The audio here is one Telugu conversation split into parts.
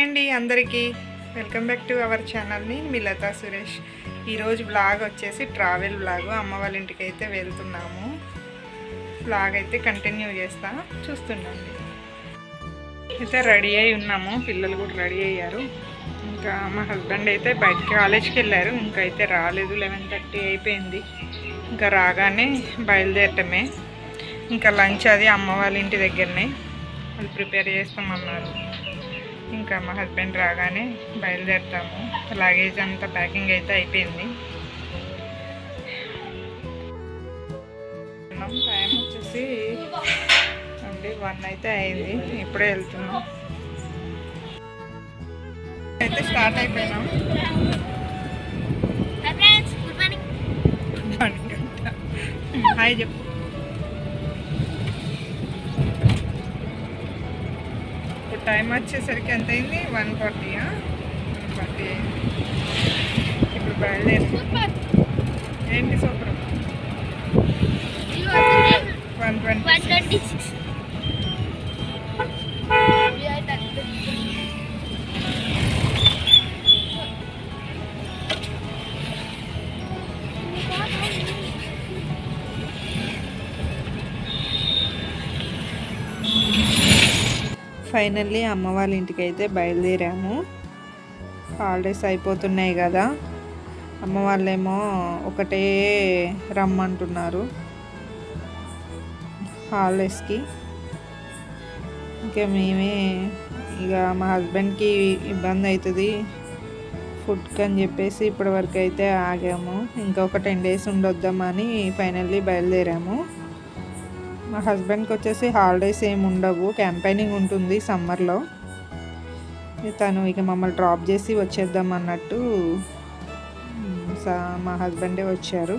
అండి అందరికీ వెల్కమ్ బ్యాక్ టు అవర్ ఛానల్ని మీ లతా సురేష్. ఈరోజు వ్లాగ్ వచ్చేసి ట్రావెల్ వ్లాగ్. అమ్మ వాళ్ళ ఇంటికి అయితే వెళ్తున్నాము. వ్లాగ్ అయితే కంటిన్యూ చేస్తా, చూస్తుండండి. అయితే రెడీ అయి ఉన్నాము, పిల్లలు కూడా రెడీ అయ్యారు. ఇంకా మా హస్బెండ్ అయితే బయటికి కాలేజ్కి వెళ్ళారు, ఇంకా అయితే రాలేదు. 11:30 అయిపోయింది. ఇంకా రాగానే బయలుదేరటమే. ఇంకా లంచ్ అది అమ్మ వాళ్ళ ఇంటి దగ్గరనే వాళ్ళు ప్రిపేర్ చేస్తామన్నారు. ఇంకా మా హస్బెండ్ రాగానే బయలుదేరుతాము. లగేజ్ అంతా ప్యాకింగ్ అయితే అయిపోయింది. టైం వచ్చేసి 1 అయితే అయింది. ఇప్పుడే వెళ్తున్నాం. అయితే స్టార్ట్ అయిపోయినాం. హాయ్ చెప్పు. ఇప్పుడు టైం వచ్చేసరికి ఎంత అయింది? 1:40. 1:40 అయింది. ఇప్పుడు బయలుదేరి ఏంటి సూపర్ 1:26. ఫైనల్లీ అమ్మ వాళ్ళ ఇంటికి అయితే బయలుదేరాము. హాలిడేస్ అయిపోతున్నాయి కదా, అమ్మ వాళ్ళేమో ఒకటే రమ్మంటున్నారు హాలిడేస్కి. ఇంకా మేమే ఇక మా హస్బెండ్కి ఇబ్బంది అవుతుంది ఫుడ్కి అని చెప్పేసి ఇప్పటి వరకు అయితే ఆగాము. ఇంకా ఒక 10 days ఉండొద్దామని ఫైనల్లీ బయలుదేరాము. మా హస్బెండ్కి వచ్చేసి హాలిడేస్ ఏమి ఉండవు, క్యాంపెయినింగ్ ఉంటుంది సమ్మర్లో. తను ఇక మమ్మల్ని డ్రాప్ చేసి వచ్చేద్దాం అన్నట్టు మా హస్బెండే వచ్చారు.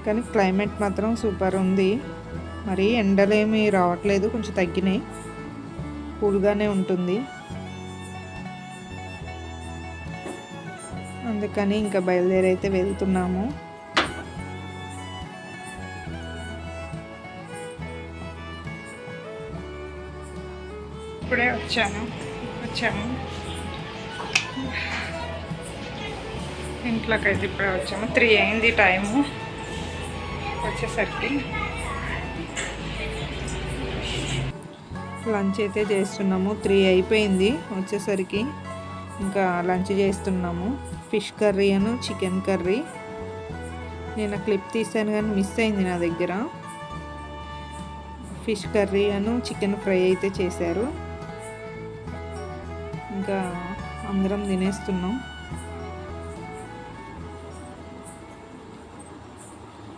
కానీ క్లైమేట్ మాత్రం సూపర్ ఉంది. మరి ఎండలేమి రావట్లేదు, కొంచెం తగ్గినాయి, కూల్గానే ఉంటుంది. అందుకని ఇంకా బయలుదేరి అయితే వెళ్తున్నాము. ఇప్పుడే వచ్చాము ఇంట్లోకి అయితే ఇప్పుడే వచ్చాము. 3 అయింది టైము వచ్చేసరికి. లంచ్ అయితే చేస్తున్నాము. 3 అయిపోయింది వచ్చేసరికి. ఇంకా లంచ్ చేస్తున్నాము. ఫిష్ కర్రీ అను చికెన్ కర్రీ. నేను క్లిప్ తీసాను కానీ మిస్ అయింది నా దగ్గర. ఫిష్ కర్రీ అను చికెన్ ఫ్రై అయితే చేశారు. ఇంకా అందరం తినేస్తున్నాం.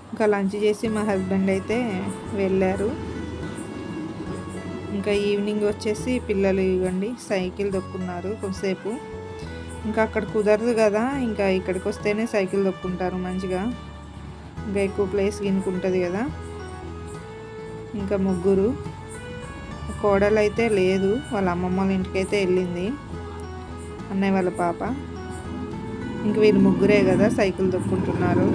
ఇంకా లంచ్ చేసి మా హస్బెండ్ అయితే వెళ్ళారు. ఇంకా ఈవినింగ్ వచ్చేసి పిల్లలు ఇవ్వండి సైకిల్ దొక్కున్నారు కొంతసేపు. ఇంకా అక్కడ కుదరదు కదా, ఇంకా ఇక్కడికి వస్తేనే సైకిల్ దొక్కుంటారు మంచిగా. ఇంకా ఎక్కువ ప్లేస్ గినుకుంటుంది కదా. ఇంకా ముగ్గురు, కోడలు అయితే లేదు, వాళ్ళ అమ్మమ్మ వాళ్ళ ఇంటికి అయితే వెళ్ళింది, అన్నయ్య వాళ్ళ పాప. ఇంక వీళ్ళు ముగ్గురే కదా సైకిల్ దొక్కుంటున్నారు.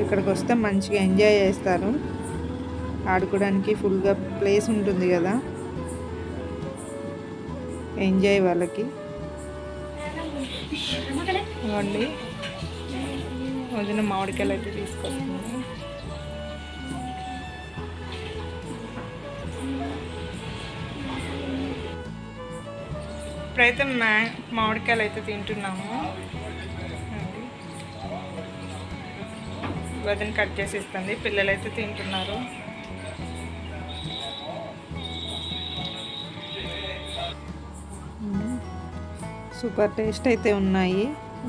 ఇక్కడికి వస్తే మంచిగా ఎంజాయ్ చేస్తారు, ఆడుకోవడానికి ఫుల్గా ప్లేస్ ఉంటుంది కదా, ఎంజాయ్ వాళ్ళకి. ఇవ్వండి వదిన మామిడికాయలు అయితే తీసుకొస్తుంది. ఇప్పుడైతే మామిడికాయలు అయితే తింటున్నాము. వదిన కట్ చేసి ఇస్తుంది, పిల్లలు అయితే తింటున్నారు. సూపర్ టేస్ట్ అయితే ఉన్నాయి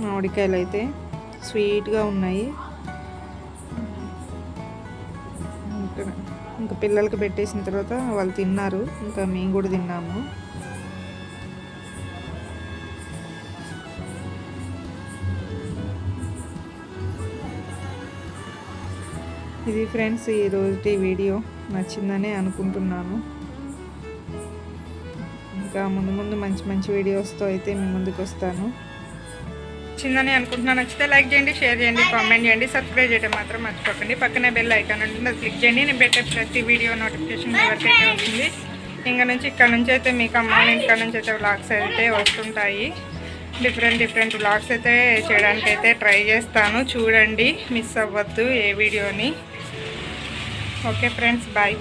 మామిడికాయలు అయితే, స్వీట్గా ఉన్నాయి. ఇంకా పిల్లలకి పెట్టేసిన తర్వాత వాళ్ళు తిన్నారు, ఇంకా మేము కూడా తిన్నాము. ఇది ఫ్రెండ్స్ ఈరోజు వీడియో నచ్చిందని అనుకుంటున్నాను. ఇంకా ముందు మంచి వీడియోస్తో అయితే మీ ముందుకు వస్తాను. నచ్చిందని అనుకుంటున్నాను. నచ్చితే లైక్ చేయండి, షేర్ చేయండి, కామెంట్ చేయండి, సబ్స్క్రైబ్ చేయడం మాత్రం మర్చిపోకండి. పక్కనే బెల్ ఐకాన్ ఉంటుంది, అది క్లిక్ చేయండి. నేను పెట్టే ప్రతి వీడియో నోటిఫికేషన్ ఎవరికైతే వస్తుంది. ఇక్కడ నుంచి అయితే మీకు అమ్మ వాళ్ళ ఇంటి నుంచి అయితే వ్లాగ్స్ అయితే వస్తుంటాయి. డిఫరెంట్ వ్లాగ్స్ అయితే చేయడానికి అయితే ట్రై చేస్తాను. చూడండి, మిస్ అవ్వద్దు ఏ వీడియోని. Okay friends, bye.